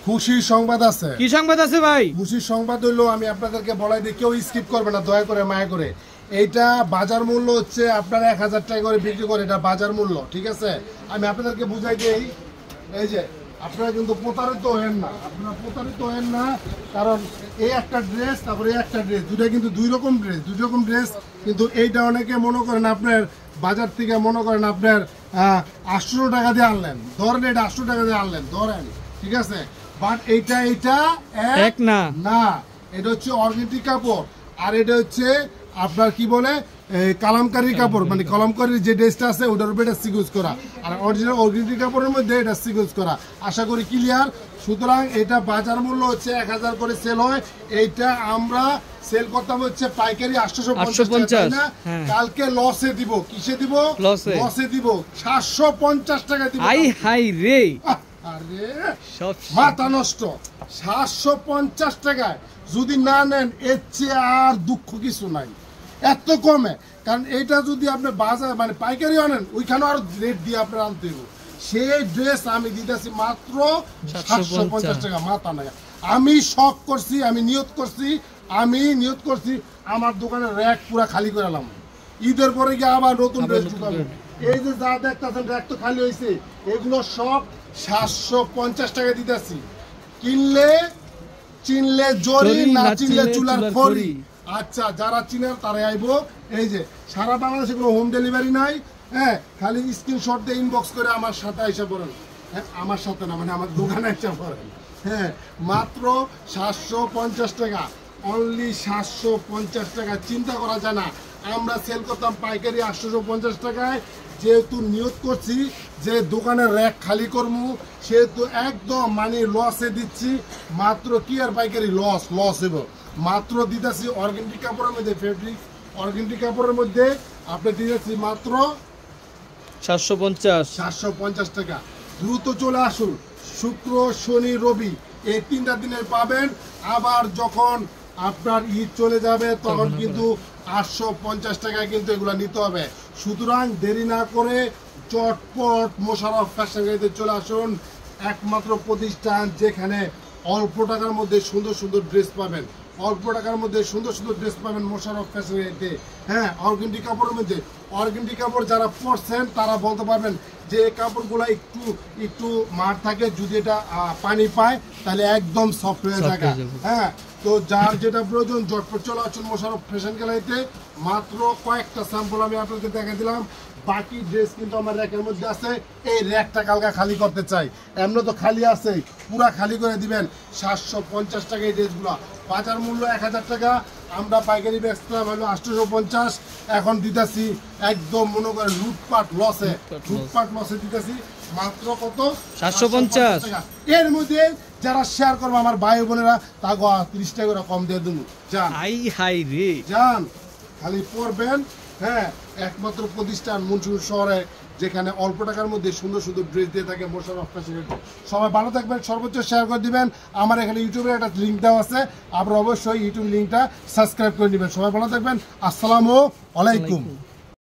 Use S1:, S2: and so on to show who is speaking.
S1: খুশির সংবাদ আছে।
S2: কি সংবাদ আছে ভাই?
S1: খুশির সংবাদ হলো, আমি আপনাদেরকে বলাই দিই, কেউ স্কিপ করবে না দয়া করে, মায়া করে। এইটা বাজার মূল্য হচ্ছে আপনার 1000 টাকা করে বিক্রি করে, এটা বাজার মূল্য, ঠিক আছে? আমি আপনাদেরকে বুঝাই দিই, এই যে আপনারা কিন্তু প্রতারিত হেন না, আপনারা প্রতারিত হেন না, কারণ এই একটা ড্রেস, তারপরে এই একটা ড্রেস, দুটা কিন্তু দুই রকম ড্রেস, কিন্তু এইটা অনেকে মনে করেন আপনার বাজার থেকে মনে করেন আপনার 800 টাকা দিয়ে আনলেন, ধরেন এটা 800 টাকা দিয়ে আনলেন ধরেন, ঠিক আছে? বাট এইটা এক না, এটা হচ্ছে অর্গানিক কাপড়, আর এটা হচ্ছে আপনার কি বলে কালামকারী কাপড়, মানে কলমকারীর যে ড্রেসটা আছে ওটার উপরে এটা সিকুয়েন্স করা, আর অরিজিনাল অর্গানিক কাপড়ের মধ্যে এটা সিকুয়েন্স করা। আশা করি ক্লিয়ার। সুতরাং এটা বাজার মূল্য হচ্ছে 1000 করে সেল হয়, এইটা আমরা সেল করতাম হচ্ছে পাইকারি 850 টাকা। কালকে লসে দিব, কিসে দিব? লসে দিব, 750 টাকা দিব।
S2: হাই রে,
S1: আরে মাথা নষ্ট, 750 টাকায় যদি না নেন এর চেয়ে আর দুঃখ কিছু নাই, এত কমে। কারণ এইটা যদি আপনি বাজার মানে পাইকারি আনেন, ওইখানে আরো রেট দিয়ে আপনার আনতে হবে। সেই ড্রেস আমি দিতেছি মাত্র 750 টাকা। মাথা নাই, আমি শখ করছি, আমি নিয়ত করছি আমার দোকানের র্যাক পুরা খালি করে এলাম, ঈদের পরে গিয়ে আবার নতুন ড্রেস ঢুকাবো। এই যে যা দেখতেছেন র্যাক তো খালি হয়েছে, এগুলো সব 750 টাকা দিতেছি। চিনলে জরি, না চিনলে চুলার খড়ি। আচ্ছা, যারা চিনার তারাই আইবো। এই যে সারা বাংলাদেশে কোনো হোম ডেলিভারি নাই, হ্যাঁ, খালি স্ক্রিনশট দিয়ে ইনবক্স করে আমার সাথে এসে পড়েন। হ্যাঁ, আমার সাথে না, মানে আমার দোকানে এসে পড়েন। হ্যাঁ, মাত্র 750 টাকা, অনলি 750 টাকা। চিন্তা করা যায় না, আমরা সেল করতাম পাইকারি 850 টাকায়। যেহেতু নিয়ত করছি যে দোকানের র্যাক খালি করবো, সেহেতু একদম মানে লসে দিচ্ছি। মাত্র কি আর পাইকারি লস হইব, মাত্র দিতেছি অর্গানিক কাপড়ের মধ্যে, ফেব্রিক অর্গানিক কাপড়ের মধ্যে আপনি দিতেছি মাত্র 750 টাকা। দ্রুত চলে আসুন, শুক্র শনি রবি এই 3টা দিনের পাবেন। আবার যখন আপনার ঈদ চলে যাবে তখন কিন্তু 850 টাকায় কিন্তু এগুলো নিতে হবে। সুতরাং দেরি না করে চটপট মোশাররফ ফ্যাশন গ্যালারিতে চলে আসুন, একমাত্র প্রতিষ্ঠান যেখানে অল্প টাকার মধ্যে সুন্দর ড্রেস পাবেন, মোশাররফ ফ্যাশন গ্যালারিতে। হ্যাঁ, অর্গানিক কাপড়ের মধ্যে, অর্গানিক কাপড় যারা পরছেন তারা বলতে পারবেন যে এই কাপড়গুলো একটু মার থাকে, যদি এটা পানি পায় তাহলে একদম সফট হয়ে থাকে। হ্যাঁ, তো যার যেটা প্রয়োজন ঝটপট চলে আসুন মোশাররফ ফ্যাশন গ্যালারিতে। মাত্র কয়েকটা স্যাম্পল আমি আপনাদের দেখা দিলাম, বাকি ড্রেস কিন্তু আমার র্যাকের মধ্যে আছে। এই র্যাকটা কালকে খালি করতে চাই, এমন তো খালি আছে, পুরা খালি করে দিবেন। 750 টাকা এই ড্রেসগুলো, বাজার মূল্য 1000 টাকা, আমরা পাইকারি বেচতাম হলো 850, এখন দিতেছি একদম মনে করেন লুটপাট লসে দিতেছি মাত্র কত? 750 টাকা। এর মধ্যে যারা শেয়ার করবো আমার ভাই বোনেরা, তা 30 টাকা করে কম দিয়ে দেবো। যান খালি পরবেন। হ্যাঁ, একমাত্র প্রতিষ্ঠান মুন্সিগঞ্জ শহরে যেখানে অল্প টাকার মধ্যে সুন্দর ড্রেস দিয়ে থাকে মোশাররফ ফ্যাশন গ্যালারি। সবাই ভালো থাকবেন, সর্বোচ্চ শেয়ার করে দিবেন। আমার এখানে ইউটিউবের একটা লিঙ্ক দেওয়া আছে, আপনারা অবশ্যই ইউটিউব লিঙ্কটা সাবস্ক্রাইব করে নেবেন। সবাই ভালো থাকবেন, আসসালামু আলাইকুম।